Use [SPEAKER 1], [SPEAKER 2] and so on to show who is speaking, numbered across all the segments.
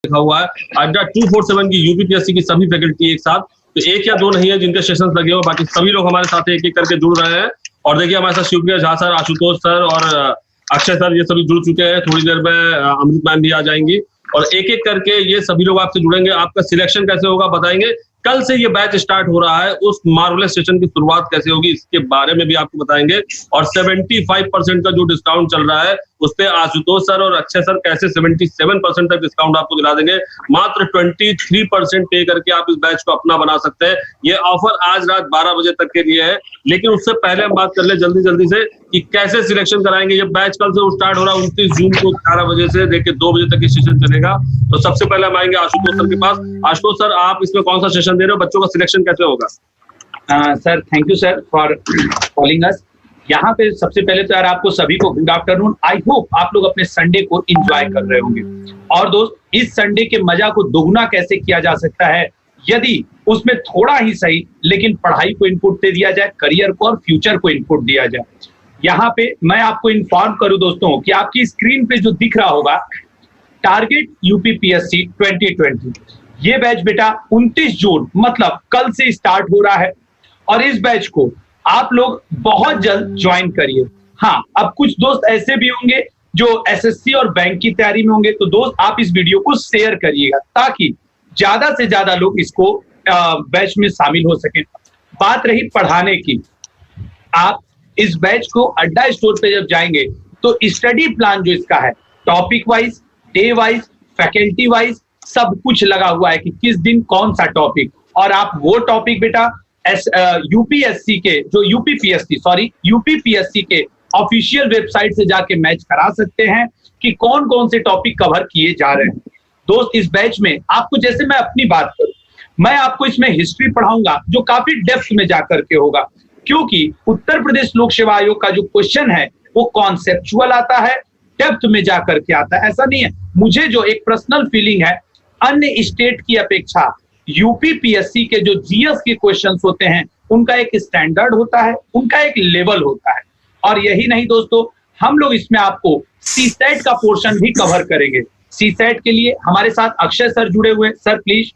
[SPEAKER 1] लिखा हुआ है। अड्डा 247 की यूपीपीएससी की सभी फैकल्टी एक साथ, तो एक या दो नहीं है जिनके सेशन लगे हो, बाकी सभी लोग हमारे साथ एक एक करके जुड़ रहे हैं। और देखिए हमारे साथ शिवप्रिया झा सर, आशुतोष सर और अक्षय सर ये सभी जुड़ चुके हैं। थोड़ी देर में अमृत मैम भी आ जाएंगी और एक एक करके ये सभी लोग आपसे जुड़ेंगे। आपका सिलेक्शन कैसे होगा बताएंगे। कल से ये बैच स्टार्ट हो रहा है, उस मार्वलेस सेशन की शुरुआत कैसे होगी इसके बारे में भी आपको बताएंगे। और 75% का जो डिस्काउंट चल रहा है उस पे आशुतोष सर और अक्षय सर कैसे 77% तक डिस्काउंट आपको दिला देंगे। मात्र 23% पे करके आप इस बैच को अपना बना सकते हैं। ये ऑफर आज रात 12 बजे तक के लिए है, लेकिन उससे पहले हम बात कर ले जल्दी से कि कैसे सिलेक्शन कराएंगे। ये बैच कल से स्टार्ट हो रहा है 29 जून को 11 बजे से लेकर 2 बजे तक ये सेशन चलेगा। तो सबसे पहले हम आएंगे आशुतोष सर के पास। आशुतोष सर, आप इसमें कौन सा सेशन दे रहे हो, बच्चों का सिलेक्शन कैसे होगा?
[SPEAKER 2] Sir thank you sir for calling us. यहाँ पे सबसे पहले तो यार आपको सभी को गुड आफ्टरनून। आई होप आप लोग अपने संडे को एंजॉय कर रहे होंगे। और दोस्त, इस संडे के मजा को दोगुना कैसे किया जा सकता है यदि उसमें थोड़ा ही सही लेकिन पढ़ाई को इनपुट दे दिया जाए, करियर को और फ्यूचर को इनपुट दिया जाए। यहाँ पे मैं आपको इन्फॉर्म करूं दोस्तों कि आपकी स्क्रीन पे जो दिख रहा होगा टारगेट यूपीपीएससी 2020, ये बैच बेटा 29 जून मतलब कल से स्टार्ट हो रहा है। और इस बैच को आप लोग बहुत जल्द ज्वाइन करिए। हाँ, अब कुछ दोस्त ऐसे भी होंगे जो एसएससी और बैंक की तैयारी में होंगे, तो दोस्त आप इस वीडियो को शेयर करिएगा ताकि ज्यादा से ज्यादा लोग इसको बैच में शामिल हो सके। बात रही पढ़ाने की, आप इस बैच को अड्डा स्टोर पे जब जाएंगे तो स्टडी प्लान जो इसका है topic wise, day wise, faculty wise सब कुछ लगा हुआ है कि किस दिन कौन सा टॉपिक। और आप वो टॉपिक बेटा यूपीपीएससी के ऑफिशियल वेबसाइट से जाके मैच करा सकते हैं कि कौन कौन से टॉपिक कवर किए जा रहे हैं। दोस्त, इस बैच में आपको, जैसे मैं अपनी बात करूं, मैं आपको इसमें हिस्ट्री पढ़ाऊंगा जो काफी डेप्थ में जाकर के होगा, क्योंकि उत्तर प्रदेश लोक सेवा आयोग का जो क्वेश्चन है वो कॉन्सेप्चुअल आता है, डेप्थ में जाकर के आता है। ऐसा नहीं है, मुझे जो एक पर्सनल फीलिंग है, अन्य स्टेट की अपेक्षा यूपीपीएससी के जो जीएस के क्वेश्चंस होते हैं उनका एक स्टैंडर्ड होता है, उनका एक लेवल होता है। और यही नहीं दोस्तों, हम लोग इसमें आपको सीसेट का पोर्शन भी कवर करेंगे। सीसेट के लिए हमारे साथ अक्षय सर जुड़े हुए। Sir please.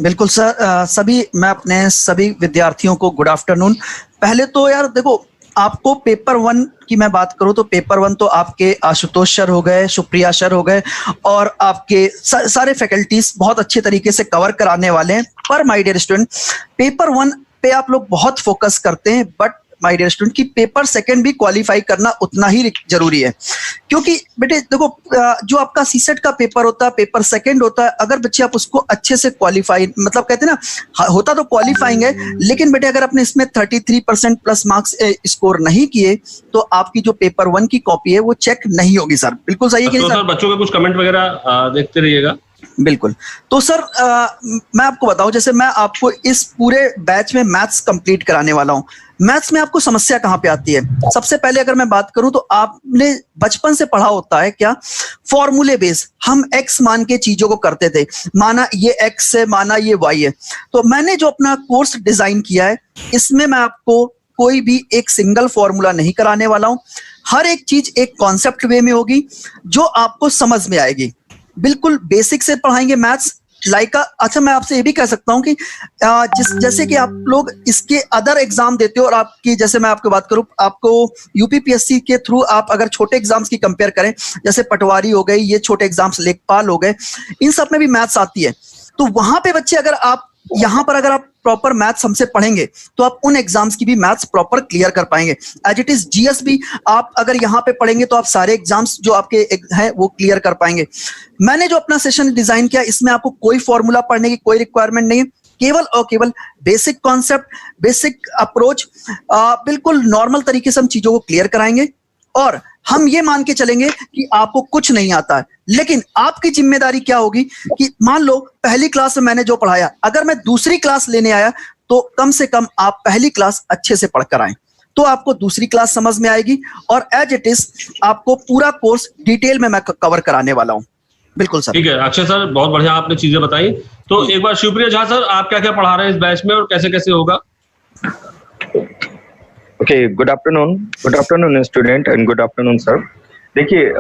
[SPEAKER 3] बिल्कुल सर, मैं अपने सभी विद्यार्थियों को गुड आफ्टरनून। पहले तो यार देखो, आपको पेपर 1 की मैं बात करूं तो पेपर 1 तो आपके आशुतोष सर हो गए, सुप्रिया सर हो गए और आपके सारे फैकल्टीज बहुत अच्छे तरीके से कवर कराने वाले हैं। पर माय डियर स्टूडेंट, पेपर 1 पे आप लोग बहुत फोकस करते हैं, बट माय डियर स्टूडेंट की पेपर 2 भी क्वालिफाई करना उतना ही जरूरी है। क्योंकि बेटे देखो, जो आपका सीसेट का पेपर होता है, पेपर 2 होता है, अगर बच्चे आप उसको अच्छे से क्वालिफाई, मतलब कहते हैं ना, होता तो क्वालिफाइंग है, लेकिन बेटे अगर आपने इसमें 33% प्लस मार्क्स स्कोर नहीं किए तो आपकी जो पेपर 1 की कॉपी है वो चेक नहीं होगी। सर बिल्कुल सही है कि नहीं सर?
[SPEAKER 1] बच्चों के कुछ कमेंट वगैरह देखते रहिएगा।
[SPEAKER 3] बिल्कुल। तो सर मैं आपको बताऊं, जैसे मैं आपको इस पूरे बैच में मैथ्स कंप्लीट कराने वाला हूं। मैथ्स में आपको समस्या कहां पे आती है? सबसे पहले अगर मैं बात करूं तो आपने बचपन से पढ़ा होता है क्या, फॉर्मूले बेस। हम एक्स मान के चीजों को करते थे, माना ये एक्स है, माना ये वाई है। तो मैंने जो अपना कोर्स डिजाइन किया है, इसमें मैं आपको कोई भी एक सिंगल फॉर्मूला नहीं कराने वाला हूं। हर एक चीज एक कॉन्सेप्ट वे में होगी जो आपको समझ में आएगी। बिल्कुल बेसिक से पढ़ाएंगे मैथ्स लाइक अच्छा, मैं आपसे ये भी कह सकता हूँ कि जैसे कि आप लोग इसके अदर एग्जाम देते हो और आपकी, जैसे मैं आपको बात करूँ, आपको यूपीपीएससी के थ्रू आप अगर छोटे एग्जाम्स की कंपेयर करें, जैसे पटवारी हो गई, ये छोटे एग्जाम्स, लेखपाल हो गए, इन सब में भी मैथ्स आती है। तो वहां पे बच्चे अगर आप यहाँ पर अगर आप प्रॉपर मैथ्स हमसे पढ़ेंगे तो आप उन एग्जाम्स की भी मैथ्स प्रॉपर क्लियर कर पाएंगे। एज इट इज जीएस भी आप अगर यहाँ पे पढ़ेंगे तो आप सारे एग्जाम्स जो आपके हैं वो क्लियर कर पाएंगे। मैंने जो अपना सेशन डिजाइन किया, इसमें आपको कोई फॉर्मूला पढ़ने की कोई रिक्वायरमेंट नहीं है, केवल और केवल बेसिक कॉन्सेप्ट, बेसिक अप्रोच, बिल्कुल नॉर्मल तरीके से हम चीजों को क्लियर कराएंगे। और हम ये मान के चलेंगे कि आपको कुछ नहीं आता है, लेकिन आपकी जिम्मेदारी क्या होगी कि मान लो पहली क्लास में मैंने जो पढ़ाया, अगर मैं दूसरी क्लास लेने आया तो कम से कम आप पहली क्लास अच्छे से पढ़कर आए, तो आपको दूसरी क्लास समझ में आएगी। और एज इट इज आपको पूरा कोर्स डिटेल में मैं कवर कराने वाला हूं। बिल्कुल सर।
[SPEAKER 1] ठीक है अक्षय सर, बहुत बढ़िया आपने चीजें बताई। तो एक बार शिवप्रिया झा सर, आप क्या क्या पढ़ा रहे हैं इस बैच में और कैसे कैसे होगा?
[SPEAKER 4] Okay, good afternoon student and good afternoon sir. देखिए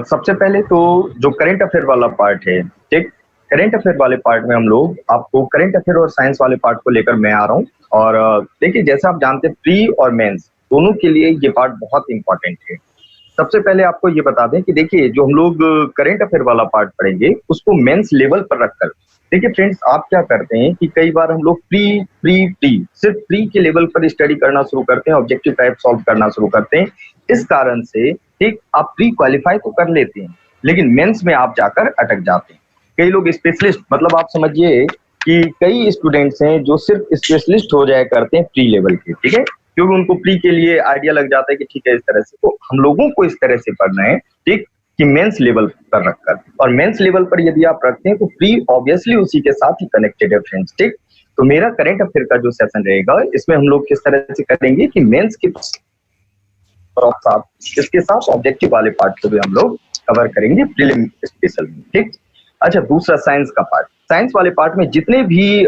[SPEAKER 4] सबसे पहले तो जो करंट अफेयर वाला पार्ट है, ठीक, करंट अफेयर वाले पार्ट में हम लोग आपको करंट अफेयर और साइंस वाले पार्ट को लेकर मैं आ रहा हूँ। और देखिए जैसे आप जानते हैं प्री और मेंस दोनों के लिए ये पार्ट बहुत इंपॉर्टेंट है। सबसे पहले आपको ये बता दें कि देखिए जो हम लोग करंट अफेयर वाला पार्ट पढ़ेंगे उसको मेंस लेवल पर रखकर, देखिए फ्रेंड्स आप क्या करते हैं कि कई बार हम लोग प्री सिर्फ प्री के लेवल पर स्टडी करना शुरू करते हैं, ऑब्जेक्टिव टाइप सॉल्व करना शुरू करते हैं। इस कारण से ठीक आप प्री क्वालिफाई तो कर लेते हैं लेकिन मेंस में आप जाकर अटक जाते हैं। कई लोग स्पेशलिस्ट, मतलब आप समझिए कि कई स्टूडेंट्स हैं जो सिर्फ स्पेशलिस्ट हो जाया करते हैं प्री लेवल के, ठीक है, क्योंकि उनको प्री के लिए आइडिया लग जाता है कि ठीक है इस तरह से। तो हम लोगों को इस तरह से पढ़ना है, ठीक, कि मेंस लेवल पर रखकर, और मेंस लेवल पर यदि आप रखते हैं तो प्री ऑब्वियसली उसी के साथ ही कनेक्टेड है फ्रेंड्स, ठीक। तो मेरा करंट अफेयर का जो सेशन रहेगा इसमें हम लोग किस तरह से करेंगे कि मेंस के साथ इसके साथ ऑब्जेक्टिव वाले पार्ट को भी हम लोग कवर करेंगे प्रीलिम स्पेशल में, ठीक। अच्छा, दूसरा साइंस का पार्ट, साइंस वाले पार्ट में जितने भी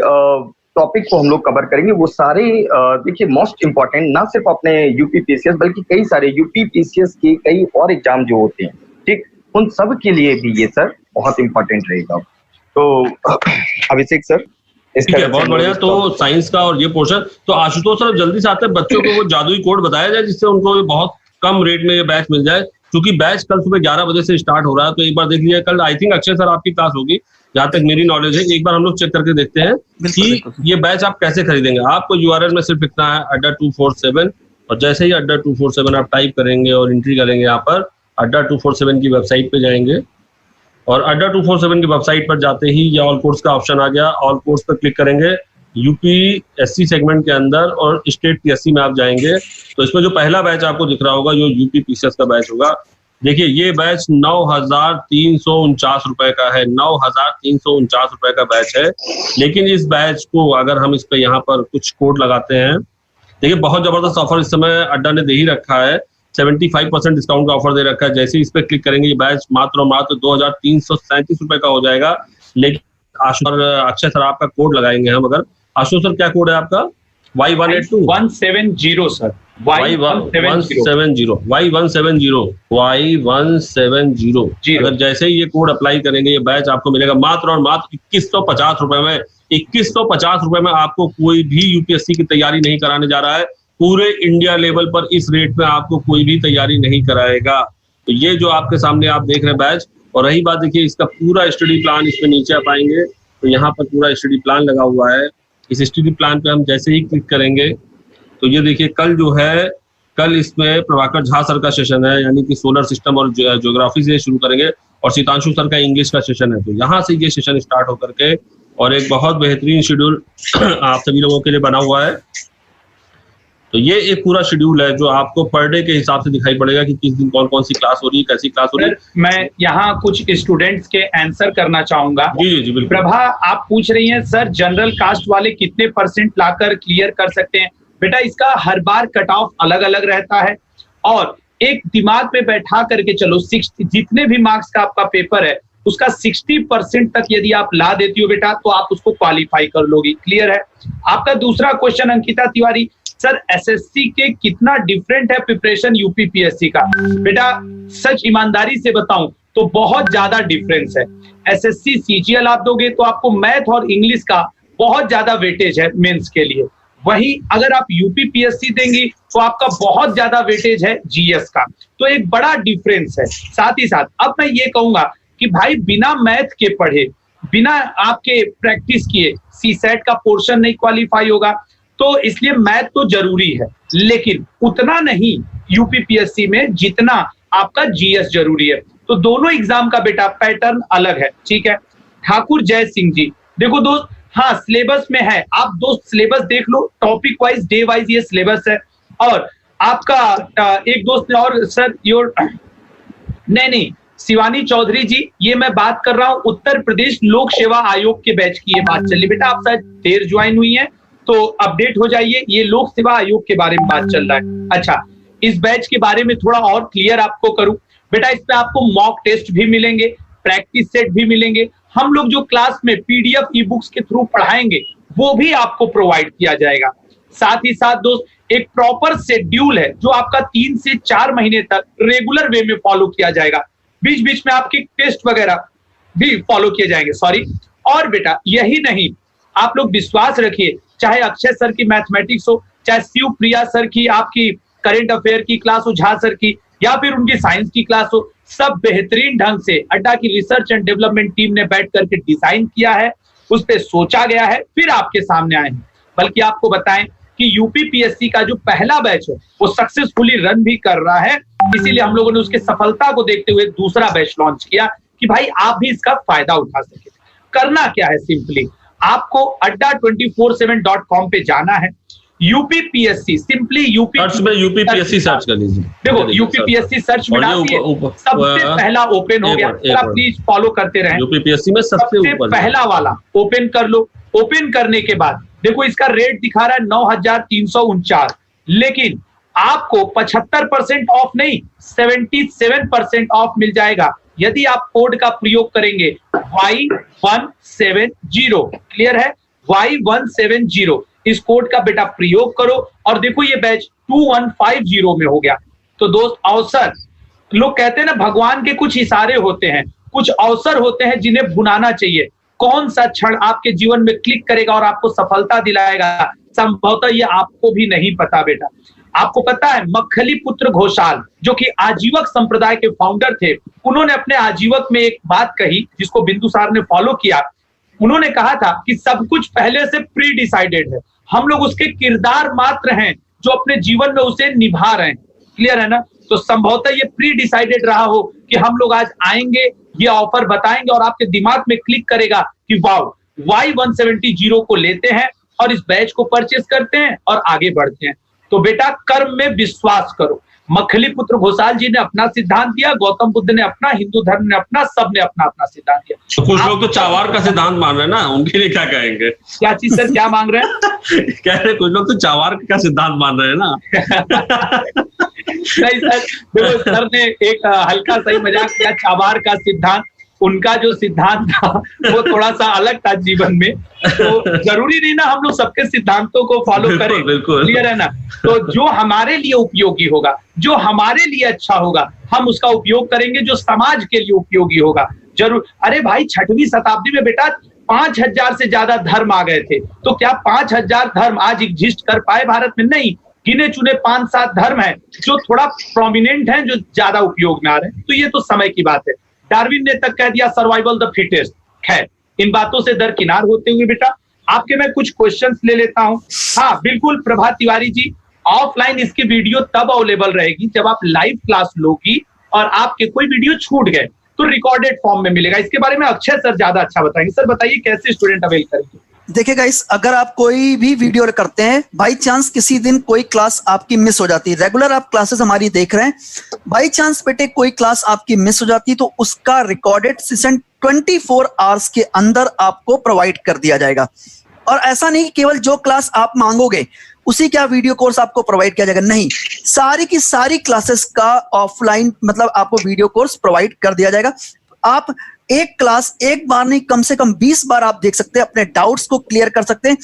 [SPEAKER 4] टॉपिक को हम लोग कवर करेंगे वो सारे देखिए मोस्ट इंपॉर्टेंट, ना सिर्फ अपने यूपीपीसीएस बल्कि कई सारे यूपीपीसीएस के कई और एग्जाम जो होते हैं, ठीक, उन सब के लिए भी ये सर बहुत इंपॉर्टेंट रहेगा। तो अभिषेक सर
[SPEAKER 1] ठीक है, बहुत बढ़िया। तो साइंस का और ये पोर्शन, तो आशुतोष सर जल्दी से आते हैं, बच्चों को वो जादुई कोड बताया जाए जिससे उनको बहुत कम रेट में ये बैच मिल जाए, क्योंकि बैच कल सुबह 11 बजे से स्टार्ट हो रहा है। तो एक बार देख लीजिए, कल आई थिंक अक्षय सर आपकी क्लास होगी, जहां तक मेरी नॉलेज है। एक बार हम लोग चेक करके देखते हैं कि ये बैच आप कैसे खरीदेंगे। आपको यूआरएल में सिर्फ लिखना है अड्डा 247, और जैसे ही अड्डा 247 आप टाइप करेंगे और एंट्री करेंगे, यहाँ पर अड्डा 247 की वेबसाइट पे जाएंगे, और अड्डा 247 की वेबसाइट पर जाते ही ये ऑल कोर्स का ऑप्शन आ गया। ऑल कोर्स पर क्लिक करेंगे, यूपीएससी सेगमेंट के अंदर और स्टेट पीएससी में आप जाएंगे, तो इसमें जो पहला बैच आपको दिख रहा होगा जो यूपीपीसीएस का बैच होगा। देखिए ये बैच 9,349 रुपए का है, 9,349 रुपए का बैच है। लेकिन इस बैच को अगर हम इस पे यहाँ पर कुछ कोड लगाते हैं, देखिए बहुत जबरदस्त ऑफर इस समय अड्डा ने दे ही रखा है, 75% डिस्काउंट का ऑफर दे रखा है। जैसे इस पे क्लिक करेंगे ये बैच मात्र 2,337 रुपए का हो जाएगा। लेकिन आशुतोष अक्षय सर आपका कोड लगाएंगे हम, अगर आशुतोष सर क्या कोड है आपका? Y182
[SPEAKER 2] 170 सर,
[SPEAKER 1] Y170 अगर जैसे ही ये कोड अप्लाई करेंगे ये बैच आपको मिलेगा मात्र और मात्र 2150 रुपए में। 2150 रुपए में आपको कोई भी यूपीएससी की तैयारी नहीं कराने जा रहा है, पूरे इंडिया लेवल पर इस रेट में आपको कोई भी तैयारी नहीं कराएगा। तो ये जो आपके सामने आप देख रहे हैं बैच, और रही बात देखिए इसका पूरा स्टडी प्लान, इसमें नीचे आप आएंगे तो यहाँ पर पूरा स्टडी प्लान लगा हुआ है। इस स्टडी प्लान पे हम जैसे ही क्लिक करेंगे तो ये देखिए कल जो है, कल इसमें प्रभाकर झा सर का सेशन है, यानी कि सोलर सिस्टम और ज्योग्राफी से शुरू करेंगे, और सीतांशु सर का इंग्लिश का सेशन है। तो यहाँ से ये सेशन स्टार्ट होकर के, और एक बहुत बेहतरीन शेड्यूल आप सभी लोगों के लिए बना हुआ है। तो ये एक पूरा शेड्यूल है जो आपको पर डे के हिसाब से दिखाई पड़ेगा कि किस दिन कौन कौन सी क्लास हो रही है, कैसी क्लास हो रही है।
[SPEAKER 2] मैं यहाँ कुछ स्टूडेंट्स के आंसर करना चाहूंगा।
[SPEAKER 1] जी जी बिल्कुल।
[SPEAKER 2] प्रभा आप पूछ रही हैं सर जनरल कास्ट वाले कितने % लाकर क्लियर कर सकते हैं? बेटा इसका हर बार कट ऑफ अलग अलग रहता है, और एक दिमाग में बैठा करके चलो, 60 जितने भी मार्क्स का आपका पेपर है उसका 60% तक यदि आप ला देती हो बेटा तो आप उसको क्वालिफाई कर लोगी। क्लियर है? आपका दूसरा question Ankita Tiwari, sir SSC के कितना डिफरेंट है प्रिपरेशन यूपीपीएससी का? बेटा सच ईमानदारी से बताऊं तो बहुत ज्यादा डिफरेंस है। एसएससी सीजीएल आप दोगे तो आपको मैथ और इंग्लिश का बहुत ज्यादा वेटेज है मेंस के लिए, वहीं अगर आप यूपीपीएससी देंगी तो आपका बहुत ज्यादा वेटेज है जीएस का। तो एक बड़ा डिफरेंस है। साथ ही साथ अब मैं ये कहूंगा कि भाई बिना मैथ के पढ़े, बिना आपके प्रैक्टिस किए सीसेट का पोर्शन नहीं क्वालिफाई होगा। तो इसलिए मैथ तो जरूरी है, लेकिन उतना नहीं यूपीपीएससी में जितना आपका जीएस जरूरी है। तो दोनों एग्जाम का बेटा पैटर्न अलग है, ठीक है। ठाकुर जय सिंह जी, देखो दोस्त, हाँ सिलेबस में है, आप दोस्त सिलेबस देख लो, टॉपिक वाइज डे वाइज ये सिलेबस है। और आपका एक दोस्त ने और सर योर नहीं शिवानी चौधरी जी, ये मैं बात कर रहा हूं उत्तर प्रदेश लोक सेवा आयोग के बैच की ये बात चल रही। बेटा आप शायद देर ज्वाइन हुई है तो अपडेट हो जाइए, ये लोक सेवा आयोग के बारे में बात चल रहा है। अच्छा, इस बैच के बारे में थोड़ा और क्लियर आपको करूं, बेटा इस पे आपको मॉक टेस्ट भी मिलेंगे, प्रैक्टिस सेट भी मिलेंगे। हम लोग जो क्लास में पीडीएफ ई बुक्स के थ्रू पढ़ाएंगे वो भी आपको प्रोवाइड किया जाएगा। साथ ही साथ दोस्त एक प्रॉपर शेड्यूल है जो आपका 3 से 4 महीने तक रेगुलर वे में फॉलो किया जाएगा। बीच बीच में आपके टेस्ट वगैरह भी फॉलो किए जाएंगे। सॉरी, और बेटा यही नहीं, आप लोग विश्वास रखिए, चाहे अक्षय सर की मैथमेटिक्स हो, चाहे शिव प्रिया सर की आपकी करंट अफेयर की क्लास हो, झा सर की, या फिर उनकी साइंस की क्लास हो, सब बेहतरीन ढंग से अड्डा की रिसर्च एंड डेवलपमेंट टीम ने बैठ करके डिजाइन किया है, उस पर सोचा गया है, फिर आपके सामने आए हैं। बल्कि आपको बताएं कि यूपीपीएससी का जो पहला बैच है वो सक्सेसफुली रन भी कर रहा है, इसीलिए हम लोगों ने उसके सफलता को देखते हुए दूसरा बैच लॉन्च किया कि भाई आप भी इसका फायदा उठा सके। करना क्या है, सिंपली आपको adda247.com पे जाना है, यूपीपीएससी, सिंपली
[SPEAKER 1] यूपीपीएससी सर्च कर लीजिए।
[SPEAKER 2] देखो यूपीपीएससी सर्च में डालिए, सबसे पहला ओपन हो गया, आप प्लीज फॉलो करते रहें।
[SPEAKER 1] यूपीपीएससी में सबसे ऊपर
[SPEAKER 2] पहला वाला ओपन कर लो। ओपन करने के बाद देखो इसका रेट दिखा रहा है 9,349, लेकिन आपको 75% ऑफ नहीं 77% ऑफ मिल जाएगा यदि आप कोड का प्रयोग करेंगे Y170। क्लियर है? Y170 इस कोड का बेटा प्रयोग करो और देखो ये बैच 2150 में हो गया। तो दोस्त अवसर, लोग कहते हैं ना भगवान के कुछ इशारे होते हैं, कुछ अवसर होते हैं जिन्हें बुनाना चाहिए। कौन सा क्षण आपके जीवन में क्लिक करेगा और आपको सफलता दिलाएगा, संभवतः ये आपको भी नहीं पता बेटा। आपको पता है मक्खली पुत्र घोषाल जो कि आजीवक संप्रदाय के फाउंडर थे, उन्होंने अपने आजीवक में एक बात कही जिसको बिंदुसार ने फॉलो किया। उन्होंने कहा था कि सब कुछ पहले से प्री डिसाइडेड है, हम लोग उसके किरदार मात्र हैं जो अपने जीवन में उसे निभा रहे हैं। क्लियर है ना? तो संभवतः ये प्री डिसाइडेड रहा हो कि हम लोग आज आएंगे, ये ऑफर बताएंगे और आपके दिमाग में क्लिक करेगा कि वाओ, Y170 को लेते हैं और इस बैच को परचेस करते हैं और आगे बढ़ते हैं। तो बेटा कर्म में विश्वास करो। मखली पुत्र घोषाल जी ने अपना सिद्धांत दिया, गौतम बुद्ध ने अपना, हिंदू धर्म ने अपना, सब ने अपना अपना सिद्धांत दिया।
[SPEAKER 1] तो कुछ लोग तो चावार का सिद्धांत मान रहे हैं ना, उनके लिए क्या कहेंगे?
[SPEAKER 2] क्या चीज सर, क्या मांग रहे हैं?
[SPEAKER 1] कह रहे कुछ लोग तो चावार का सिद्धांत मान रहे हैं ना।
[SPEAKER 2] नहीं सर, देखो सर ने एक हल्का सही मजाक किया। चावार का सिद्धांत, उनका जो सिद्धांत था वो थोड़ा सा अलग था जीवन में, तो जरूरी नहीं ना हम लोग सबके सिद्धांतों को फॉलो करें। क्लियर है ना? तो जो हमारे लिए उपयोगी होगा, जो हमारे लिए अच्छा होगा, हम उसका उपयोग करेंगे, जो समाज के लिए उपयोगी होगा जरूर। अरे भाई 6वीं शताब्दी में बेटा 5,000 से ज्यादा धर्म आ गए थे, तो क्या 5,000 धर्म आज एग्जिस्ट कर पाए भारत में? नहीं, गिने चुने 5-7 धर्म हैं जो थोड़ा प्रोमिनेंट हैं, जो ज्यादा उपयोग में आ रहे हैं। तो ये तो समय की बात है। डार्विन ने तक कह दिया सर्वाइवल द फिटेस्ट। खैर, इन बातों से दरकिनार होते हुए बेटा आपके मैं कुछ क्वेश्चंस ले लेता हूं। हाँ बिल्कुल प्रभात तिवारी जी, ऑफलाइन इसकी वीडियो तब अवेलेबल रहेगी जब आप लाइव क्लास लोगी और आपके कोई वीडियो छूट गए तो रिकॉर्डेड फॉर्म में मिलेगा। इसके बारे में अक्षय सर ज्यादा अच्छा बताएंगे। सर बताइए कैसे स्टूडेंट अवेल करेंगे?
[SPEAKER 3] देखिए गाइस, अगर आप कोई भी वीडियो करते हैं, बाई चांस किसी दिन कोई क्लास आपकी मिस हो जाती है, रेगुलर आप क्लासेस हमारी देख रहे हैं, बाई चांस बेटे कोई क्लास आपकी मिस हो जाती है तो उसका रिकॉर्डेड सेशन 24 आवर्स के अंदर आपको प्रोवाइड कर दिया जाएगा। और ऐसा नहीं कि केवल जो क्लास आप मांगोगे उसी का वीडियो कोर्स आपको प्रोवाइड किया जाएगा, नहीं, सारी की सारी क्लासेस का ऑफलाइन मतलब आपको वीडियो कोर्स प्रोवाइड कर दिया जाएगा। आप एक क्लास एक बार नहीं, कम से कम 20 बार आप देख सकते हैं, अपने डाउट्स को क्लियर कर सकते हैं।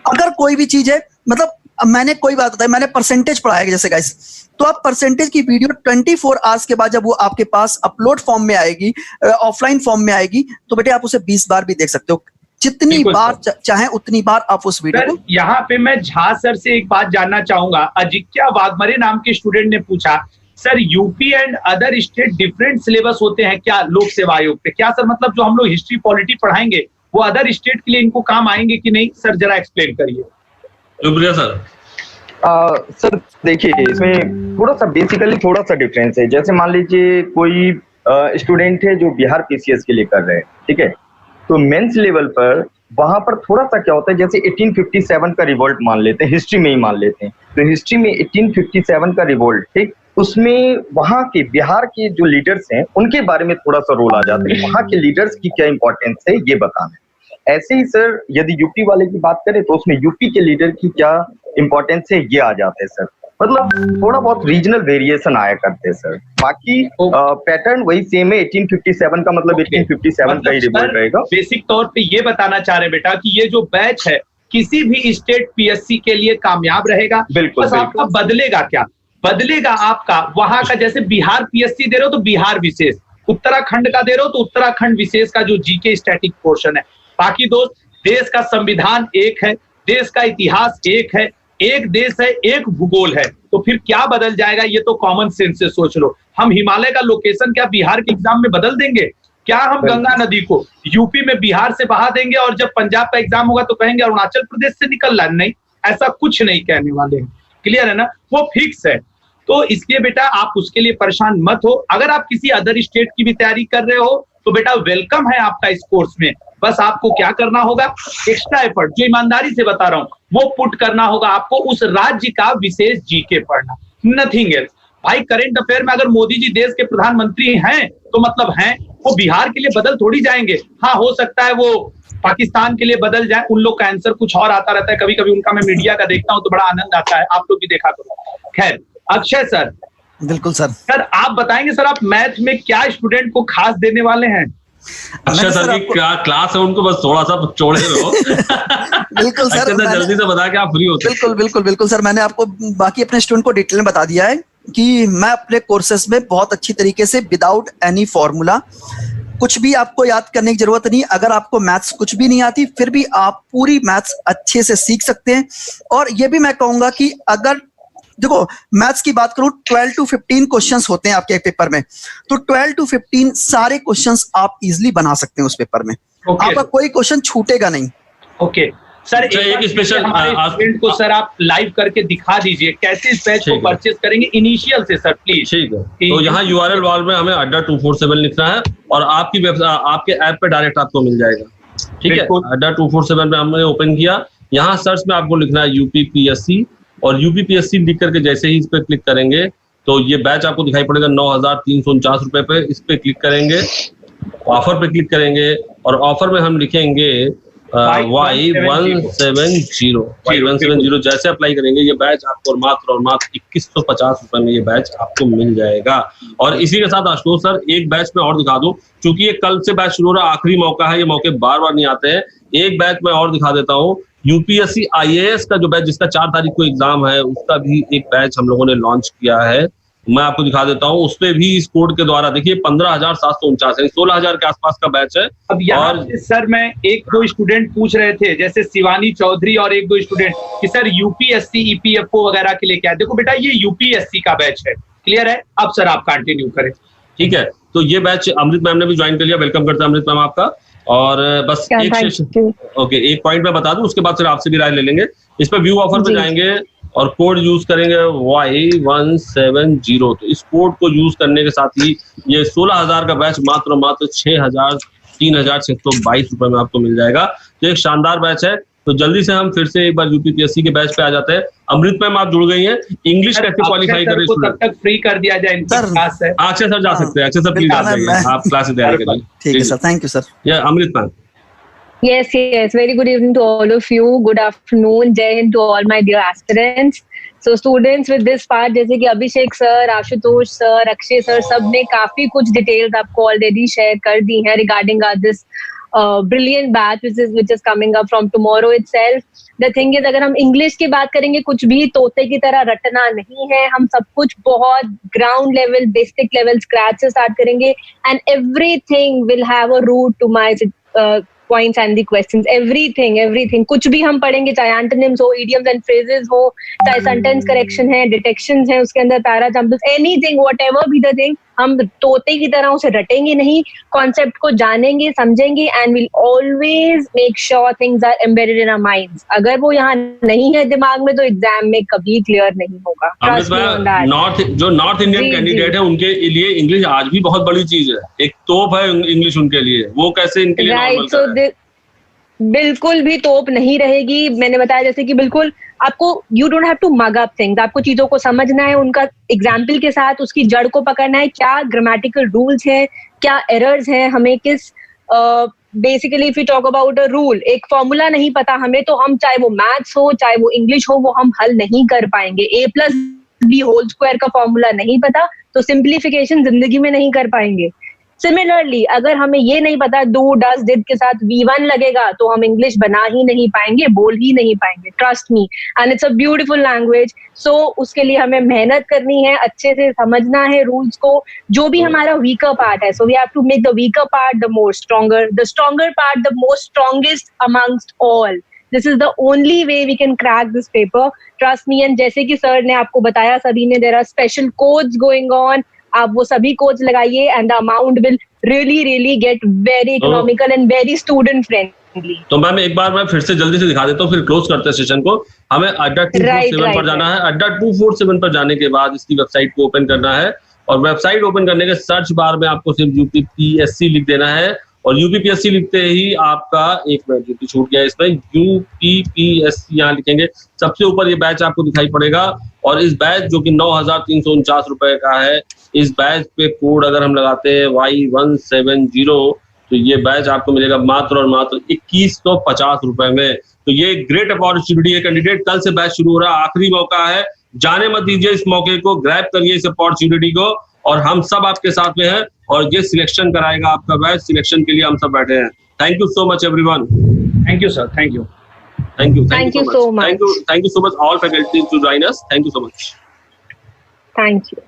[SPEAKER 3] अगर कोई भी चीज है, मतलब मैंने कोई बात बताई, मैंने परसेंटेज पढ़ाया जैसे गाइस, तो आप परसेंटेज की वीडियो 24 आवर्स के बाद जब वो आपके पास अपलोड फॉर्म में आएगी, ऑफलाइन फॉर्म में आएगी, तो बेटे आप उसे 20 बार भी देख सकते हो, जितनी बार चाहे उतनी बार आप उस वीडियो को।
[SPEAKER 2] यहाँ पे मैं झा सर से एक बात जानना चाहूंगा। अजिक्या वाघमरे नाम के स्टूडेंट ने पूछा, sir UP and other state different syllabus होते हैं क्या लोक सेवा आयोग पे? क्या सर मतलब जो हम लोग हिस्ट्री पॉलिटी पढ़ाएंगे वो अदर स्टेट के लिए इनको काम आएंगे कि नहीं? सर जरा एक्सप्लेन करिए।
[SPEAKER 1] शुक्रिया सर।
[SPEAKER 4] सर देखिए, इसमें थोड़ा सा बेसिकली थोड़ा सा डिफरेंस है। जैसे मान लीजिए कोई स्टूडेंट है जो बिहार पीसीएस के लिए कर रहे हैं, ठीक है, तो मेंस लेवल पर वहां पर थोड़ा सा क्या होता है, जैसे 1857 का रिवोल्ट मान लेते हैं, हिस्ट्री में ही मान लेते हैं, तो हिस्ट्री में 1857 का रिवोल्ट, ठीक, उसमें वहां के बिहार के जो लीडर्स हैं उनके बारे में थोड़ा सा रोल आ जाता है, वहां के लीडर्स की क्या इंपॉर्टेंस है ये बताना। ऐसे ही सर यदि यूपी वाले की बात करें तो उसमें यूपी के लीडर की क्या इंपॉर्टेंस है ये आ जाते हैं सर। मतलब थोड़ा बहुत रीजनल वेरिएशन आया करते हैं सर, बाकी पैटर्न वही सेम है। 1857 का मतलब 1857 का ही रिवोल्ट रहेगा।
[SPEAKER 2] बेसिक तौर पे ये बताना चाह रहे बेटा कि ये जो बैच है किसी भी स्टेट पीएससी के लिए कामयाब रहेगा।
[SPEAKER 4] बिल्कुल,
[SPEAKER 2] बस आपका बदलेगा क्या? बदलेगा आपका वहां का, जैसे बिहार पीएससी दे रहे हो तो बिहार विशेष, उत्तराखंड का दे रहे हो तो उत्तराखंड विशेष का जो जीके स्टैटिक पोर्शन है। बाकी दोस्त, देश का संविधान एक है, देश का इतिहास एक है, एक देश है, एक भूगोल है, तो फिर क्या बदल जाएगा? ये तो कॉमन सेंस से सोच लो। हम हिमालय का लोकेशन क्या बिहार के एग्जाम में बदल देंगे? क्या हम गंगा नदी को यूपी में बिहार से बहा देंगे और जब पंजाब का एग्जाम होगा तो कहेंगे अरुणाचल प्रदेश से निकल रहा? नहीं, ऐसा कुछ नहीं कहने वाले हैं। क्लियर है ना? वो फिक्स है। तो इसलिए बेटा आप उसके लिए परेशान मत हो। अगर आप किसी अदर स्टेट की भी तैयारी कर रहे हो तो बेटा वेलकम है आपका इस कोर्स में। बस आपको क्या करना होगा, एक्स्ट्रा एफर्ट, जो ईमानदारी से बता रहा हूं, वो पुट करना होगा आपको। उस राज्य का विशेष जीके पढ़ना, नथिंग एल्स। भाई करंट अफेयर में अगर मोदी जी देश के प्रधानमंत्री हैं तो मतलब हैं, वो बिहार के लिए बदल थोड़ी जाएंगे। हाँ, हो सकता है वो पाकिस्तान के लिए बदल जाए, उन लोग का आंसर कुछ और आता रहता है। कभी कभी उनका मैं मीडिया का देखता हूं तो बड़ा आनंद आता है, आप लोग भी देखा करो। खैर, अक्षय सर।
[SPEAKER 3] बिल्कुल सर।
[SPEAKER 2] सर आप बताएंगे सर, आप मैथ में क्या स्टूडेंट को खास देने वाले हैं?
[SPEAKER 1] अक्षय सर की क्या क्लास है, उनको बस थोड़ा सा छोड़े रहो।
[SPEAKER 3] बिल्कुल सर,
[SPEAKER 1] जल्दी से बता के आप फ्री होते।
[SPEAKER 3] बिल्कुल सर, मैंने आपको बाकी अपने स्टूडेंट को डिटेल में बता दिया है कि मैं अपने कोर्सेस में बहुत अच्छी तरीके से विदाउट एनी फॉर्मूला, कुछ भी आपको याद करने की जरूरत नहीं। अगर आपको मैथ्स कुछ भी नहीं आती फिर भी आप पूरी मैथ्स अच्छे से सीख सकते हैं। और ये भी मैं कहूंगा कि अगर देखो मैथ्स की बात करूं, 12 to 15 क्वेश्चंस होते हैं आपके एक पेपर में, तो 12 to 15 सारे क्वेश्चंस आप इजीली बना सकते हैं उस पेपर में। आपका कोई क्वेश्चन छूटेगा नहीं।
[SPEAKER 2] ओके सर, एक स्पेशल स्टूडेंट को सर आप लाइव करके दिखा दीजिए कैसे इस बैच को परचेज करेंगे इनिशियल से सर, प्लीज।
[SPEAKER 1] ठीक है, तो यहाँ URL वॉल में हमें अड्डा 247 लिखना है और आपकी वेबसाइट, आपके ऐप पे डायरेक्ट आपको मिल जाएगा। ठीक है, अड्डा 247 पे हमने ओपन किया। यहाँ सर्च में आपको लिखना है UPPSC और UPPSC लिख करके जैसे ही इस पे क्लिक करेंगे तो ये बैच आपको दिखाई पड़ेगा 9,349 रुपए पे। इस पे क्लिक करेंगे, ऑफर पे क्लिक करेंगे और ऑफर में हम लिखेंगे Y170 जैसे अप्लाई करेंगे ये बैच आपको और मात्र 2150 रुपए में ये बैच आपको मिल जाएगा। और इसी के साथ आशुतोष सर एक बैच में और दिखा दूं, क्योंकि ये कल से बैच शुरू हो रहा है, आखिरी मौका है, ये मौके बार बार नहीं आते हैं। एक बैच में और दिखा देता हूँ, UPSC IAS का जो बैच जिसका 4 तारीख को एग्जाम है उसका भी एक बैच हम लोगों ने लॉन्च किया है। मैं आपको दिखा देता हूँ, उसपे भी इस कोड के द्वारा देखिए 15,749 है, 16,000 के आसपास का बैच है।
[SPEAKER 2] अब यहाँ और सर मैं एक दो स्टूडेंट पूछ रहे थे, जैसे शिवानी चौधरी और एक दो स्टूडेंट कि सर UPSC EPFO वगैरह के लिए क्या है? देखो बेटा ये UPSC का बैच है, क्लियर है? अब सर आप कंटिन्यू करें।
[SPEAKER 1] ठीक है, तो ये बैच अमृत मैम ने भी ज्वाइन कर लिया, वेलकम करते हैं अमृत मैम आपका। और बस एक सेशन, ओके, एक पॉइंट मैं बता दूं, उसके बाद फिर आपसे भी राय ले लेंगे। इस पे व्यू ऑफर पे जाएंगे और कोड यूज करेंगे Y170। तो इस कोड को यूज करने के साथ ही ये 16,000 का बैच मात्र 3,622 रुपए में आपको मिल जाएगा। तो एक शानदार बैच है। तो जल्दी से हम फिर से एक बार UPPSC के बैच पे आ जाते हैं। अमृत मैम आप जुड़ गई हैं, इंग्लिश कैसे क्वालिफाई करें?
[SPEAKER 2] तब तक फ्री कर दिया जाए क्लास है।
[SPEAKER 1] अक्षय सर जा सकते हैं, अक्षय सर प्लीज आ जाइए, आप क्लास की तैयारी करिए।
[SPEAKER 3] ठीक है सर, थैंक यू सर।
[SPEAKER 1] या अमृत ma'am.
[SPEAKER 5] Yes. Very good evening to all of you. Good afternoon. Jai Hind to all my dear aspirants. So students with this part, जैसे कि Abhishek sir, Ashutosh sir, Akshay sir, सब ने काफी कुछ डिटेल्स आपको already share कर दी हैं regarding this brilliant batch which is coming up from tomorrow itself. The thing is, अगर हम इंग्लिश की बात करेंगे, कुछ भी तोते की तरह रटना नहीं है। हम सब कुछ बहुत ground level, basic level, scratch से स्टार्ट करेंगे and everything will have a root to my points and the questions. Everything कुछ भी हम पढ़ेंगे, चाहे antonyms हो, idioms and phrases हो, चाहे sentence correction है, detections है, उसके अंदर parajumpers, anything, whatever be the thing, हम तोते की तरह उसे रटेंगे नहीं, कॉन्सेप्ट को जानेंगे, समझेंगे and we'll always make sure things are embedded in our minds. अगर वो यहाँ नहीं है दिमाग में तो एग्जाम में कभी क्लियर नहीं होगा।
[SPEAKER 1] जो नॉर्थ इंडियन कैंडिडेट है उनके लिए इंग्लिश आज भी बहुत बड़ी चीज है, एक तोप है इंग्लिश उनके लिए, वो कैसे इनके लिए नॉर्मल है?
[SPEAKER 5] बिल्कुल भी तोप नहीं रहेगी। मैंने बताया जैसे कि बिल्कुल आपको you don't have to mug up things, आपको चीजों को समझना है, उनका एग्जाम्पल के साथ उसकी जड़ को पकड़ना है, क्या ग्रामेटिकल रूल्स हैं, क्या एरर्स हैं, हमें किस basically if you talk about a rule, एक फॉर्मूला नहीं पता हमें तो हम चाहे वो मैथ्स हो चाहे वो इंग्लिश हो वो हम हल नहीं कर पाएंगे। A+B होल स्क्वायर का फॉर्मूला नहीं पता तो सिंप्लीफिकेशन जिंदगी में नहीं कर पाएंगे। सिमिलरली अगर हमें ये नहीं पता डू डज डिड के साथ V1 लगेगा तो हम इंग्लिश बना ही नहीं पाएंगे, बोल ही नहीं पाएंगे, trust me, and it's a beautiful language. So उसके लिए हमें मेहनत करनी है, अच्छे से समझना है रूल्स को, जो भी हमारा वीकर पार्ट है, so we have to make the weaker part the more stronger, the stronger part the most strongest amongst all. This is the only way we can crack this paper, trust me. And जैसे कि sir ने आपको बताया, सभी ने, there are special codes going on, आप वो सभी कोड्स लगाइए and the amount will really get very economical and very student friendly.
[SPEAKER 1] तो मैम एक बार मैं फिर से जल्दी से दिखा देता हूँ, फिर क्लोज करते हैं सेशन को। हमें अड्डा 247 पर जाना है। अड्डा 247 पर जाने के बाद इसकी वेबसाइट को ओपन करना है, और वेबसाइट ओपन करने के सर्च बार में आपको सिर्फ UPPSC लिख देना है, और UPPSC लिखते ही आपका, एक मिनट यूपी छूट गया इसमें, UPPSC यहाँ लिखेंगे, सबसे ऊपर ये बैच आपको दिखाई पड़ेगा। और इस बैच जो कि 9,349 रुपए का है, इस बैच पे कोड अगर हम लगाते हैं Y170 तो ये बैच आपको मिलेगा मात्र और मात्र 2150 रुपए में। तो ये ग्रेट अपॉर्चुनिटी है कैंडिडेट, कल से बैच शुरू हो रहा है, आखिरी मौका है, जाने मत दीजिए इस मौके को, ग्रैब करिए इस अपॉर्चुनिटी को, और हम सब आपके साथ में हैं, और ये सिलेक्शन कराएगा आपका बैच, सिलेक्शन के लिए हम सब बैठे हैं। Thank you so much everyone.
[SPEAKER 2] Thank you sir, thank you,
[SPEAKER 1] thank you
[SPEAKER 5] so much,
[SPEAKER 1] thank you so much all faculty to join us, thank you so much,
[SPEAKER 5] thank you।